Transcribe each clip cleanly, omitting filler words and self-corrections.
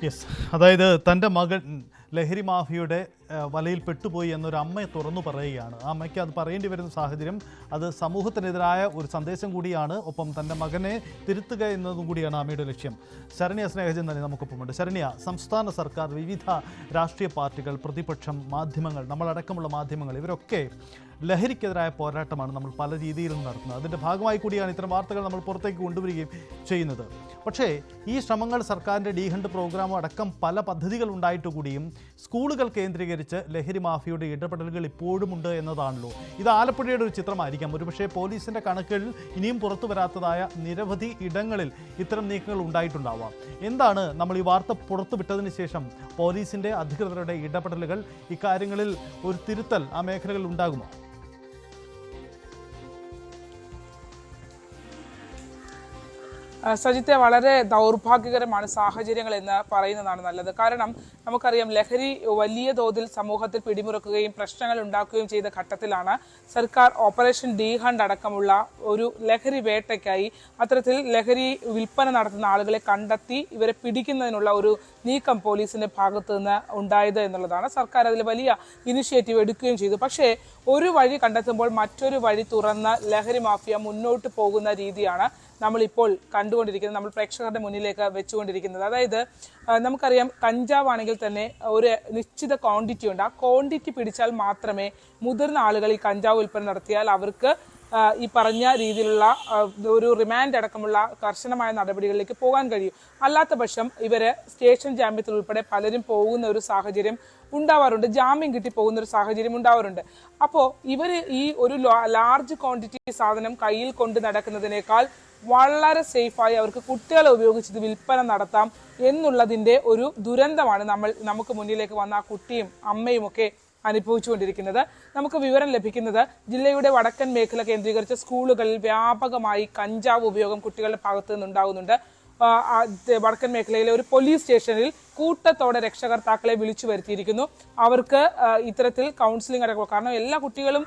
Yes, അതായത് തൻ്റെ മകൻ ലഹരി മാഫിയയുടെ വലയിൽ പെട്ടുപോയി എന്നൊരു അമ്മയെ തുറന്നു പറയുകയാണ്. ആ അമ്മയ്ക്ക് അത് പറയേണ്ടി വരുന്ന സാഹചര്യം അത് സമൂഹത്തിനെതിരായ ഒരു സന്ദേശം കൂടിയാണ്. ഒപ്പം തൻ്റെ മകനെ തിരുത്തുക എന്നതും കൂടിയാണ് അമ്മയുടെ ലക്ഷ്യം. ശരണ്യ സ്നേഹജൻ തന്നെ നമുക്കൊപ്പമുണ്ട്. ശരണ്യ, സംസ്ഥാന സർക്കാർ, വിവിധ രാഷ്ട്രീയ പാർട്ടികൾ, പ്രതിപക്ഷം, മാധ്യമങ്ങൾ, നമ്മളടക്കമുള്ള മാധ്യമങ്ങൾ, ഇവരൊക്കെ ലഹരിക്കെതിരായ പോരാട്ടമാണ് നമ്മൾ പല രീതിയിലും നടത്തുന്നത്. അതിൻ്റെ ഭാഗമായി കൂടിയാണ് ഇത്തരം വാർത്തകൾ നമ്മൾ പുറത്തേക്ക് കൊണ്ടുവരികയും ചെയ്യുന്നത്. പക്ഷേ ഈ ശ്രമങ്ങൾ സർക്കാരിൻ്റെ ഡി-ഹണ്ട് പ്രോഗ്രാം അടക്കം പല പദ്ധതികൾ ഉണ്ടായിട്ട് കൂടിയും സ്കൂളുകൾ കേന്ദ്രീകരിച്ച് ലഹരി മാഫിയയുടെ ഇടപെടലുകൾ ഇപ്പോഴുമുണ്ട് എന്നതാണല്ലോ. ഇത് ആലപ്പുഴയുടെ ഒരു ചിത്രമായിരിക്കാം. ഒരുപക്ഷേ പോലീസിൻ്റെ കണക്കുകളിൽ ഇനിയും പുറത്തു വരാത്തതായ നിരവധി ഇടങ്ങളിൽ ഇത്തരം നീക്കങ്ങൾ ഉണ്ടായിട്ടുണ്ടാവാം. എന്താണ് നമ്മൾ ഈ വാർത്ത പുറത്തുവിട്ടതിന് ശേഷം പോലീസിൻ്റെ അധികൃതരുടെ ഇടപെടലുകൾ? ഇക്കാര്യങ്ങളിൽ ഒരു തിരുത്തൽ ആ മേഖലകളിൽ ഉണ്ടാകുമോ? സജിത്തെ, വളരെ ദൗർഭാഗ്യകരമാണ് സാഹചര്യങ്ങൾ എന്ന് പറയുന്നതാണ് നല്ലത്. കാരണം നമുക്കറിയാം, ലഹരി വലിയ തോതിൽ സമൂഹത്തിൽ പിടിമുറുക്കുകയും പ്രശ്നങ്ങൾ ഉണ്ടാക്കുകയും ചെയ്ത ഘട്ടത്തിലാണ് സർക്കാർ ഓപ്പറേഷൻ ഡി-ഹണ്ട് അടക്കമുള്ള ഒരു ലഹരി വേട്ടയ്ക്കായി അത്തരത്തിൽ ലഹരി വിൽപ്പന നടത്തുന്ന ആളുകളെ കണ്ടെത്തി ഇവരെ പിടിക്കുന്നതിനുള്ള ഒരു നീക്കം പോലീസിന്റെ ഭാഗത്ത് നിന്ന് ഉണ്ടായത് എന്നുള്ളതാണ്. സർക്കാർ അതിൽ വലിയ ഇനിഷ്യേറ്റീവ് എടുക്കുകയും ചെയ്തു. പക്ഷേ ഒരു വഴി കണ്ടെത്തുമ്പോൾ മറ്റൊരു വഴി തുറന്ന് ലഹരി മാഫിയ മുന്നോട്ട് പോകുന്ന രീതിയാണ് നമ്മളിപ്പോൾ കണ്ടുകൊണ്ടിരിക്കുന്നത്, നമ്മൾ പ്രേക്ഷകരുടെ മുന്നിലേക്ക് വെച്ചുകൊണ്ടിരിക്കുന്നത്. അതായത് നമുക്കറിയാം, കഞ്ചാവ് ആണെങ്കിൽ തന്നെ ഒരു നിശ്ചിത ക്വാണ്ടിറ്റി ഉണ്ട്. ആ ക്വാണ്ടിറ്റി പിടിച്ചാൽ മാത്രമേ മുതിർന്ന ആളുകൾ ഈ കഞ്ചാവ് വിൽപ്പന നടത്തിയാൽ അവർക്ക് ഈ പറഞ്ഞ രീതിയിലുള്ള ഒരു റിമാൻഡ് അടക്കമുള്ള കർശനമായ നടപടികളിലേക്ക് പോകാൻ കഴിയും. അല്ലാത്ത പക്ഷം ഇവര് സ്റ്റേഷൻ ജാമ്യത്തിൽ ഉൾപ്പെടെ പലരും പോകുന്ന ഒരു സാഹചര്യം ഉണ്ടാവാറുണ്ട്, ജാമ്യം കിട്ടി പോകുന്ന ഒരു സാഹചര്യം ഉണ്ടാവാറുണ്ട്. അപ്പോൾ ഇവര് ഈ ഒരു ലാർജ് ക്വാണ്ടിറ്റി സാധനം കയ്യിൽ കൊണ്ട് നടക്കുന്നതിനേക്കാൾ വളരെ സേഫായി അവർക്ക് കുട്ടികളെ ഉപയോഗിച്ച് ഇത് വിൽപ്പന നടത്താം എന്നുള്ളതിൻ്റെ ഒരു ദുരന്തമാണ് നമുക്ക് മുന്നിലേക്ക് വന്ന ആ കുട്ടിയും അമ്മയും ഒക്കെ അനുഭവിച്ചുകൊണ്ടിരിക്കുന്നത്. നമുക്ക് വിവരം ലഭിക്കുന്നത് ജില്ലയുടെ വടക്കൻ മേഖല കേന്ദ്രീകരിച്ച സ്കൂളുകളിൽ വ്യാപകമായി കഞ്ചാവ് ഉപയോഗം കുട്ടികളുടെ ഭാഗത്തു നിന്നുണ്ടാകുന്നുണ്ട്. വടക്കൻ മേഖലയിലെ ഒരു പോലീസ് സ്റ്റേഷനിൽ കൂട്ടത്തോടെ രക്ഷകർത്താക്കളെ വിളിച്ചു വരുത്തിയിരിക്കുന്നു. അവർക്ക് ഇത്തരത്തിൽ കൗൺസിലിംഗ് അടക്കം, കാരണം എല്ലാ കുട്ടികളും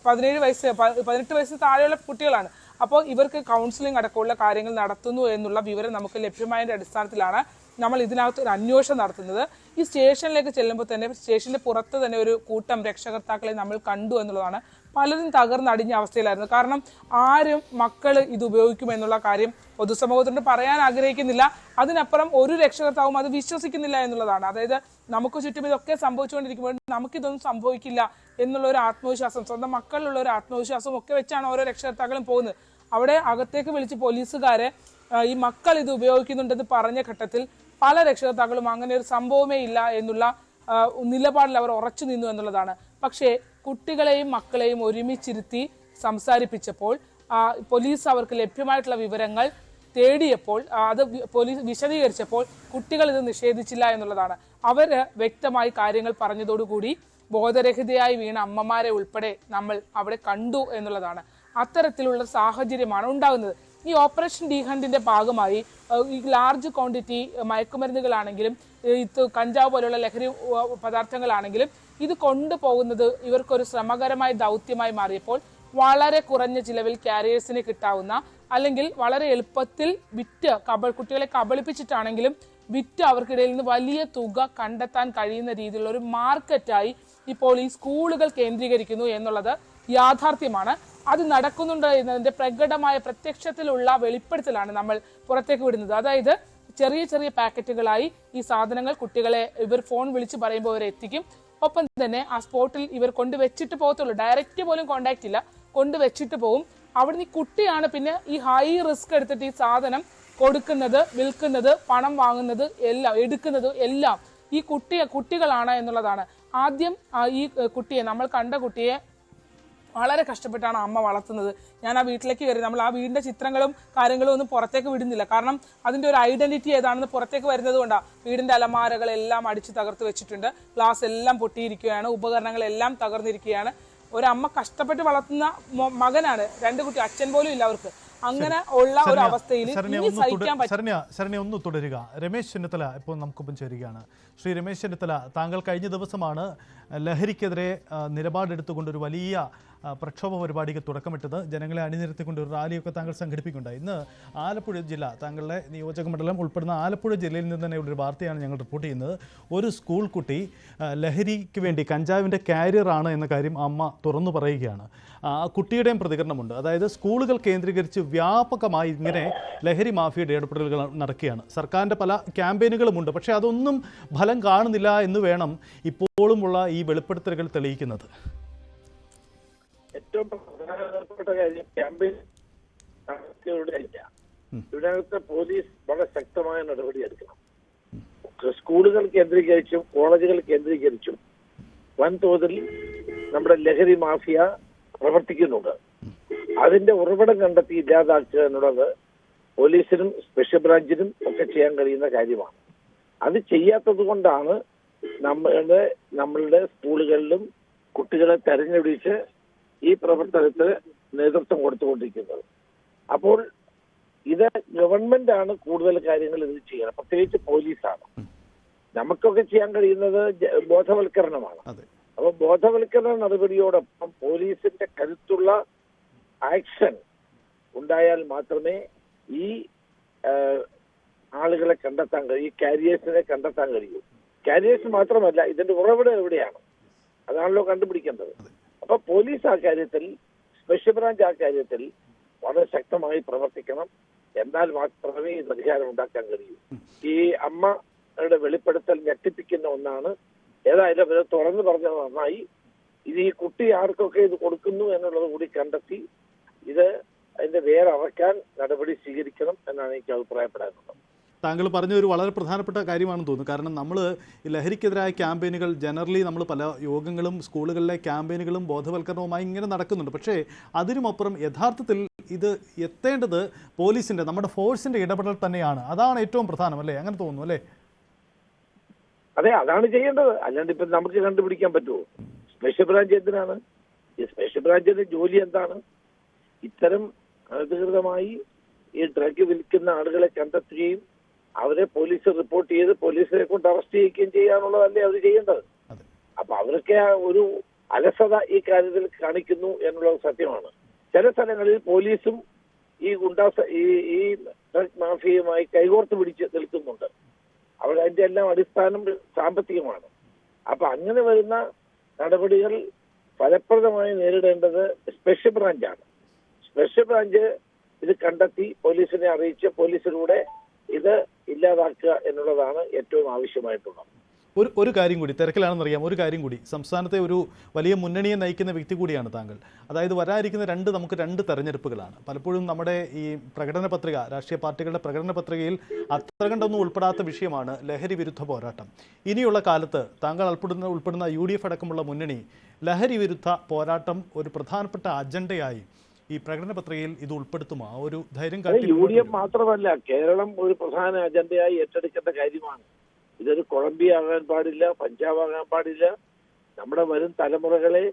18 വയസ്സിന് താഴെയുള്ള കുട്ടികളാണ്. അപ്പോൾ ഇവർക്ക് കൗൺസിലിംഗ് അടക്കമുള്ള കാര്യങ്ങൾ നടത്തുന്നു എന്നുള്ള വിവരം നമുക്ക് ലഭ്യമായതിൻ്റെ അടിസ്ഥാനത്തിലാണ് നമ്മൾ ഇതിനകത്ത് ഒരു അന്വേഷണം നടത്തുന്നത്. ഈ സ്റ്റേഷനിലേക്ക് ചെല്ലുമ്പോൾ തന്നെ സ്റ്റേഷന്റെ പുറത്ത് തന്നെ ഒരു കൂട്ടം രക്ഷകർത്താക്കളെ നമ്മൾ കണ്ടു എന്നുള്ളതാണ്. പലരും തകർന്നടിഞ്ഞ അവസ്ഥയിലായിരുന്നു. കാരണം ആരും മക്കൾ ഇത് ഉപയോഗിക്കുമെന്നുള്ള കാര്യം പൊതുസമൂഹത്തോട് പറയാൻ ആഗ്രഹിക്കുന്നില്ല. അതിനപ്പുറം ഒരു രക്ഷകർത്താവും അത് വിശ്വസിക്കുന്നില്ല എന്നുള്ളതാണ്. അതായത് നമുക്ക് ചുറ്റും ഇതൊക്കെ സംഭവിച്ചുകൊണ്ടിരിക്കുമ്പോൾ നമുക്കിതൊന്നും സംഭവിക്കില്ല എന്നുള്ള ഒരു ആത്മവിശ്വാസം, സ്വന്തം മക്കളിലുള്ള ഒരു ആത്മവിശ്വാസം ഒക്കെ വെച്ചാണ് ഓരോ രക്ഷകർത്താക്കളും പോകുന്നത്. അവിടെ അകത്തേക്ക് വിളിച്ച് പോലീസുകാരെ ഈ മക്കൾ ഇത് ഉപയോഗിക്കുന്നുണ്ടെന്ന് പറഞ്ഞ ഘട്ടത്തിൽ പല രക്ഷകർത്താക്കളും അങ്ങനെ ഒരു സംഭവമേ ഇല്ല എന്നുള്ള നിലപാടിൽ അവർ ഉറച്ചു നിന്നു എന്നുള്ളതാണ്. പക്ഷേ കുട്ടികളെയും മക്കളെയും ഒരുമിച്ചിരുത്തി സംസാരിപ്പിച്ചപ്പോൾ പോലീസ് അവർക്ക് ലഭ്യമായിട്ടുള്ള വിവരങ്ങൾ തേടിയപ്പോൾ അത് പോലീസ് വിശദീകരിച്ചപ്പോൾ കുട്ടികൾ ഇത് നിഷേധിച്ചില്ല എന്നുള്ളതാണ്. അവര് വ്യക്തമായി കാര്യങ്ങൾ പറഞ്ഞതോടുകൂടി ബോധരഹിതയായി വീണ അമ്മമാരെ ഉൾപ്പെടെ നമ്മൾ അവിടെ കണ്ടു എന്നുള്ളതാണ്. അത്തരത്തിലുള്ള സാഹചര്യമാണ് ഉണ്ടാകുന്നത്. ഈ ഓപ്പറേഷൻ ഡി-ഹണ്ടിന്റെ ഭാഗമായി ഈ ലാർജ് ക്വാണ്ടിറ്റി മയക്കുമരുന്നുകളാണെങ്കിലും കഞ്ചാവ് പോലുള്ള ലഹരി പദാർത്ഥങ്ങളാണെങ്കിലും ഇത് കൊണ്ടുപോകുന്നത് ഇവർക്കൊരു ശ്രമകരമായ ദൗത്യമായി മാറിയപ്പോൾ വളരെ കുറഞ്ഞ ചിലവിൽ കാരിയേഴ്സിന് കിട്ടാവുന്ന, അല്ലെങ്കിൽ വളരെ എളുപ്പത്തിൽ വിറ്റ് കുട്ടികളെ കബളിപ്പിച്ചിട്ടാണെങ്കിലും വിറ്റ് അവർക്കിടയിൽ നിന്ന് വലിയ തുക കണ്ടെത്താൻ കഴിയുന്ന രീതിയിലുള്ള ഒരു മാർക്കറ്റായി ഇപ്പോൾ ഈ സ്കൂളുകൾ കേന്ദ്രീകരിക്കുന്നു എന്നുള്ളത് യാഥാർത്ഥ്യമാണ്. അത് നടക്കുന്നുണ്ട് എന്നതിന്റെ പ്രകടമായ പ്രത്യക്ഷത്തിലുള്ള വെളിപ്പെടുത്തലാണ് നമ്മൾ പുറത്തേക്ക് വിടുന്നത്. അതായത് ചെറിയ ചെറിയ പാക്കറ്റുകളായി ഈ സാധനങ്ങൾ കുട്ടികളെ ഇവർ ഫോൺ വിളിച്ച് പറയുമ്പോൾ അവരെ എത്തിക്കും. ഒപ്പം തന്നെ ആ സ്പോട്ടിൽ ഇവർ കൊണ്ടുവച്ചിട്ട് പോകത്തുള്ളൂ, ഡയറക്റ്റ് പോലും കോണ്ടാക്ട് ഇല്ല, കൊണ്ടുവച്ചിട്ട് പോകും. അവിടുന്ന് ഈ കുട്ടിയാണ് പിന്നെ ഈ ഹൈ റിസ്ക് എടുത്തിട്ട് ഈ സാധനം കൊടുക്കുന്നത്, വിൽക്കുന്നത്, പണം വാങ്ങുന്നത് എല്ലാം, എടുക്കുന്നത് എല്ലാം ഈ കുട്ടികളാണ് എന്നുള്ളതാണ്. ആദ്യം ഈ കുട്ടിയെ, നമ്മൾ കണ്ട കുട്ടിയെ വളരെ കഷ്ടപ്പെട്ടാണ് അമ്മ വളർത്തുന്നത്. ഞാൻ ആ വീട്ടിലേക്ക് കയറി, നമ്മൾ ആ വീടിന്റെ ചിത്രങ്ങളും കാര്യങ്ങളും ഒന്നും പുറത്തേക്ക് വിടുന്നില്ല. കാരണം അതിന്റെ ഒരു ഐഡന്റിറ്റി ഏതാണെന്ന് പുറത്തേക്ക് വരുന്നത് കൊണ്ടാണ്. വീടിന്റെ അലമാരകളെല്ലാം അടിച്ച് തകർത്ത് വെച്ചിട്ടുണ്ട്, ഗ്ലാസ് എല്ലാം പൊട്ടിയിരിക്കുകയാണ്, ഉപകരണങ്ങളെല്ലാം തകർന്നിരിക്കുകയാണ്. ഒരമ്മ കഷ്ടപ്പെട്ട് വളർത്തുന്ന മകനാണ്, 2 കുട്ടി, അച്ഛൻ പോലും ഇല്ല അവർക്ക്. അങ്ങനെ ഉള്ള ഒരു അവസ്ഥയിൽ ഇനി സഹിക്കാൻ പറ്റും. ശരണ്യ ഒന്ന് തുടരുക. രമേശ് ചെന്നിത്തല ഇപ്പോൾ നമുക്കൊപ്പം ചേരുകയാണ്. ശ്രീ രമേശ് ചെന്നിത്തല, താങ്കൾ കഴിഞ്ഞ ദിവസമാണ് ലഹരിക്കെതിരെ നിലപാടെടുത്തുകൊണ്ട് ഒരു വലിയ പ്രക്ഷോഭ പരിപാടിക്ക് തുടക്കമിട്ടത്. ജനങ്ങളെ അണിനിരത്തിക്കൊണ്ട് ഒരു റാലിയൊക്കെ താങ്കൾ സംഘടിപ്പിക്കുന്നുണ്ടായി. ഇന്ന് ആലപ്പുഴ ജില്ല, താങ്കളുടെ നിയോജക മണ്ഡലം ഉൾപ്പെടുന്ന ആലപ്പുഴ ജില്ലയിൽ നിന്ന് തന്നെയുള്ളൊരു വാർത്തയാണ് ഞങ്ങൾ റിപ്പോർട്ട് ചെയ്യുന്നത്. ഒരു സ്കൂൾ കുട്ടി ലഹരിക്ക് വേണ്ടി കഞ്ചാവിൻ്റെ കാരിയറാണ് എന്ന കാര്യം അമ്മ തുറന്നു പറയുകയാണ്. കുട്ടിയുടെയും പ്രതികരണമുണ്ട്. അതായത് സ്കൂളുകൾ കേന്ദ്രീകരിച്ച് വ്യാപകമായി ഇങ്ങനെ ലഹരി മാഫിയയുടെ ഇടപെടലുകൾ നടക്കുകയാണ്. സർക്കാരിൻ്റെ പല ക്യാമ്പയിനുകളുമുണ്ട്, പക്ഷേ അതൊന്നും ഫലം കാണുന്നില്ല എന്ന് വേണം ഇപ്പോഴുമുള്ള ഈ വെളിപ്പെടുത്തലുകൾ തെളിയിക്കുന്നത്. ഏറ്റവും പ്രധാനപ്പെട്ട കാര്യം ക്യാമ്പയിൻ ഇതിനകത്ത് പോലീസ് വളരെ ശക്തമായ നടപടിയെടുക്കണം. സ്കൂളുകൾ കേന്ദ്രീകരിച്ചും കോളേജുകൾ കേന്ദ്രീകരിച്ചും വൻതോതിൽ നമ്മുടെ ലഹരി മാഫിയ പ്രവർത്തിക്കുന്നുണ്ട്. അതിന്റെ ഉറവിടം കണ്ടെത്തി ഇല്ലാതാക്കുക എന്നുള്ളത് പോലീസിനും സ്പെഷ്യൽ ബ്രാഞ്ചിനും ഒക്കെ ചെയ്യാൻ കഴിയുന്ന കാര്യമാണ്. അത് ചെയ്യാത്തത് കൊണ്ടാണ് നമ്മളുടെ സ്കൂളുകളിലും കുട്ടികളെ തെരഞ്ഞെടുപ്പിച്ച് ഈ പ്രവർത്തനത്തിന് നേതൃത്വം കൊടുത്തുകൊണ്ടിരിക്കുന്നത്. അപ്പോൾ ഇത് ഗവൺമെന്റ് ആണ് കൂടുതൽ കാര്യങ്ങൾ ഇത് ചെയ്യണം, പ്രത്യേകിച്ച് പോലീസാണ്. നമുക്കൊക്കെ ചെയ്യാൻ കഴിയുന്നത് ബോധവൽക്കരണമാണ്. അപ്പൊ ബോധവൽക്കരണ നടപടിയോടൊപ്പം പോലീസിന്റെ കരുത്തുള്ള ആക്ഷൻ ഉണ്ടായാൽ മാത്രമേ ഈ ആളുകളെ കണ്ടെത്താൻ കഴിയൂ, ഈ കാരിയേഴ്സിനെ കണ്ടെത്താൻ കഴിയൂ. കാരിയേഴ്സ് മാത്രമല്ല, ഇതിന്റെ ഉറവിടം എവിടെയാണ് അതാണല്ലോ കണ്ടുപിടിക്കേണ്ടത്. അപ്പൊ പോലീസ് ആ കാര്യത്തിൽ, സ്പെഷ്യൽ ബ്രാഞ്ച് ആ കാര്യത്തിൽ വളരെ ശക്തമായി പ്രവർത്തിക്കണം. എന്നാൽ മാത്രമേ ഈ പരിഹാരം ഉണ്ടാക്കാൻ കഴിയൂ. ഈ അമ്മയുടെ വെളിപ്പെടുത്തൽ ഞെട്ടിപ്പിക്കുന്ന ഒന്നാണ്. ഏതായാലും അവരെ തുറന്നു പറഞ്ഞത് നന്നായി. ഇത് ഈ കുട്ടി ആർക്കൊക്കെ ഇത് കൊടുക്കുന്നു എന്നുള്ളത് കൂടി കണ്ടെത്തി ഇത് അതിന്റെ വേറെ അറക്കാൻ നടപടി സ്വീകരിക്കണം എന്നാണ് എനിക്ക് അഭിപ്രായപ്പെടാനുള്ളത്. താങ്കൾ പറഞ്ഞ ഒരു വളരെ പ്രധാനപ്പെട്ട കാര്യമാണെന്ന് തോന്നുന്നു. കാരണം നമ്മൾ ലഹരിക്കെതിരായ ക്യാമ്പയിനുകൾ ജനറലി നമ്മൾ പല യോഗങ്ങളും സ്കൂളുകളിലെ ക്യാമ്പയിനുകളും ബോധവൽക്കരണവുമായി ഇങ്ങനെ നടക്കുന്നുണ്ട്. പക്ഷേ അതിനുമപ്പുറം യഥാർത്ഥത്തിൽ ഇത് എത്തേണ്ടത് പോലീസിൻ്റെ, നമ്മുടെ ഫോഴ്സിൻ്റെ ഇടപെടൽ തന്നെയാണ്. അതാണ് ഏറ്റവും പ്രധാനം, അല്ലേ? അങ്ങനെ തോന്നുന്നു, അല്ലേ? അതെ, അതാണ് ചെയ്യേണ്ടത്. അല്ലാണ്ട് ഇപ്പം നമുക്ക് കണ്ടുപിടിക്കാൻ പറ്റുമോ? സ്പെഷ്യൽ ബ്രാഞ്ച് എന്തിനാണ്? ഈ സ്പെഷ്യൽ ബ്രാഞ്ചിന്റെ ജോലി എന്താണ്? ഇത്തരം അനധികൃതമായി ഈ ഡ്രഗ് വിൽക്കുന്ന ആളുകളെ കണ്ടെത്തുകയും അവരെ പോലീസ് റിപ്പോർട്ട് ചെയ്ത് പോലീസിനെ കൊണ്ട് അറസ്റ്റ് ചെയ്യുകയും ചെയ്യാനുള്ളതല്ലേ അവർ ചെയ്യേണ്ടത്. അപ്പൊ അവർക്ക് ഒരു അലസത ഈ കാര്യത്തിൽ കാണിക്കുന്നു എന്നുള്ളത് സത്യമാണ്. ചില സ്ഥലങ്ങളിൽ പോലീസും ഈ ഈ ഡ്രഗ് മാഫിയയുമായി കൈകോർത്ത് പിടിച്ച് നിൽക്കുന്നുണ്ട്. അവിടെ അതിന്റെ എല്ലാം അടിസ്ഥാനം സാമ്പത്തികമാണ്. അപ്പൊ അങ്ങനെ വരുന്ന നടപടികൾ ഫലപ്രദമായി നേരിടേണ്ടത് സ്പെഷ്യൽ ബ്രാഞ്ചാണ്. സ്പെഷ്യൽ ബ്രാഞ്ച് ഇത് കണ്ടെത്തി പോലീസിനെ അറിയിച്ച് പോലീസിലൂടെ ഇത് ഇല്ലാതാക്കുക എന്നുള്ളതാണ് ഏറ്റവും ആവശ്യമായിട്ടുള്ളത്. ഒരു കാര്യം കൂടി, തിരക്കിലാണെന്നറിയാം, ഒരു കാര്യം കൂടി. സംസ്ഥാനത്തെ ഒരു വലിയ മുന്നണിയെ നയിക്കുന്ന വ്യക്തി കൂടിയാണ് താങ്കൾ. അതായത് വരാനിരിക്കുന്ന നമുക്ക് രണ്ട് തെരഞ്ഞെടുപ്പുകളാണ്. പലപ്പോഴും നമ്മുടെ ഈ പ്രകടന പത്രിക, രാഷ്ട്രീയ പാർട്ടികളുടെ പ്രകടന പത്രികയിൽ അത്ര കണ്ടൊന്നും ഉൾപ്പെടാത്ത വിഷയമാണ് ലഹരി വിരുദ്ധ പോരാട്ടം. ഇനിയുള്ള കാലത്ത് താങ്കൾ ഉൾപ്പെടുന്ന UDF അടക്കമുള്ള മുന്നണി ലഹരി വിരുദ്ധ പോരാട്ടം ഒരു പ്രധാനപ്പെട്ട അജണ്ടയായി ഈ പ്രകടന പത്രികയിൽ ഇത് ഉൾപ്പെടുത്തുമോ? ആ ഒരു ധൈര്യം കാട്ടി UDF മാത്രമല്ല, കേരളം ഒരു പ്രധാന അജണ്ടയായി ഏറ്റെടുക്കേണ്ട കാര്യമാണ്. ഇതൊരു കൊളംബിയ ആകാൻ പാടില്ല, പഞ്ചാബ് ആകാൻ പാടില്ല. നമ്മുടെ വരും തലമുറകളെ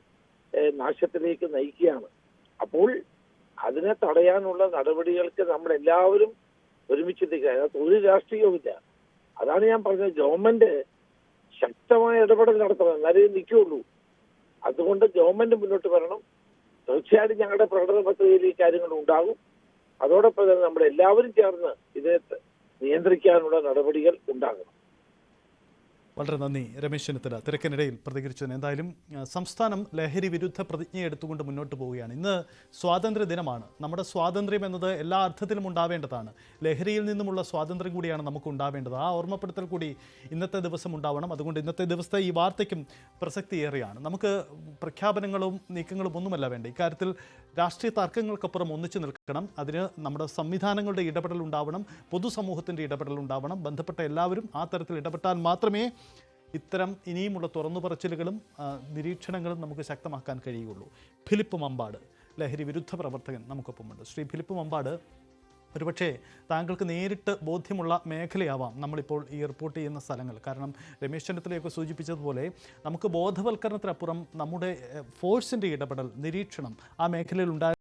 നാശത്തിലേക്ക് നയിക്കുകയാണ്. അപ്പോൾ അതിനെ തടയാനുള്ള നടപടികൾക്ക് നമ്മളെല്ലാവരും ഒരുമിച്ച് നിൽക്കുക. അതിനകത്ത് ഒരു രാഷ്ട്രീയവുമില്ല. അതാണ് ഞാൻ പറഞ്ഞത്, ഗവൺമെന്റ് ശക്തമായ ഇടപെടൽ നടത്തണം, എന്നാലേ നിൽക്കുകയുള്ളൂ. അതുകൊണ്ട് ഗവൺമെന്റ് മുന്നോട്ട് വരണം. തീർച്ചയായിട്ടും ഞങ്ങളുടെ പ്രകടന പത്രികയിൽ ഈ കാര്യങ്ങൾ ഉണ്ടാകും. അതോടൊപ്പം തന്നെ നമ്മളെല്ലാവരും ചേർന്ന് ഇതിനെ നിയന്ത്രിക്കാനുള്ള നടപടികൾ ഉണ്ടാകണം. വളരെ നന്ദി രമേശ് ചെന്നിത്തല തിരക്കിനിടയിൽ പ്രതികരിച്ചതിന്. എന്തായാലും സംസ്ഥാനം ലഹരി വിരുദ്ധ പ്രതിജ്ഞ എടുത്തുകൊണ്ട് മുന്നോട്ട് പോവുകയാണ്. ഇന്ന് സ്വാതന്ത്ര്യ ദിനമാണ്. നമ്മുടെ സ്വാതന്ത്ര്യം എന്നത് എല്ലാ അർത്ഥത്തിലും ഉണ്ടാവേണ്ടതാണ്. ലഹരിയിൽ നിന്നുമുള്ള സ്വാതന്ത്ര്യം കൂടിയാണ് നമുക്ക് ഉണ്ടാവേണ്ടത്. ആ ഓർമ്മപ്പെടുത്തൽ കൂടി ഇന്നത്തെ ദിവസം ഉണ്ടാവണം. അതുകൊണ്ട് ഇന്നത്തെ ദിവസത്തെ ഈ വാർത്തയ്ക്കും പ്രസക്തിയേറെയാണ്. നമുക്ക് പ്രഖ്യാപനങ്ങളും നീക്കങ്ങളും ഒന്നുമല്ല വേണ്ട. ഇക്കാര്യത്തിൽ രാഷ്ട്രീയ തർക്കങ്ങൾക്കപ്പുറം ഒന്നിച്ചു നിൽക്കണം. അതിന് നമ്മുടെ സംവിധാനങ്ങളുടെ ഇടപെടൽ ഉണ്ടാവണം, പൊതുസമൂഹത്തിൻ്റെ ഇടപെടൽ ഉണ്ടാവണം. ബന്ധപ്പെട്ട എല്ലാവരും ആ തരത്തിൽ ഇടപെട്ടാൽ മാത്രമേ ഇത്തരം ഇനിയുമുള്ള തുറന്നുപറച്ചിലുകളും നിരീക്ഷണങ്ങളും നമുക്ക് ശക്തമാക്കാൻ കഴിയുകയുള്ളൂ. ഫിലിപ്പ് മമ്പാട്, ലഹരി വിരുദ്ധ പ്രവർത്തകൻ, നമുക്കൊപ്പമുണ്ട്. ശ്രീ ഫിലിപ്പ് മമ്പാട്, ഒരുപക്ഷേ താങ്കൾക്ക് നേരിട്ട് ബോധ്യമുള്ള മേഖലയാവാം നമ്മളിപ്പോൾ ഈ റിപ്പോർട്ട് ചെയ്യുന്ന സ്ഥലങ്ങൾ. കാരണം രമേശ് ചെന്നിത്തലയൊക്കെ സൂചിപ്പിച്ചതുപോലെ നമുക്ക് ബോധവൽക്കരണത്തിനപ്പുറം നമ്മുടെ ഫോഴ്സിൻ്റെ ഇടപെടൽ, നിരീക്ഷണം ആ മേഖലയിൽ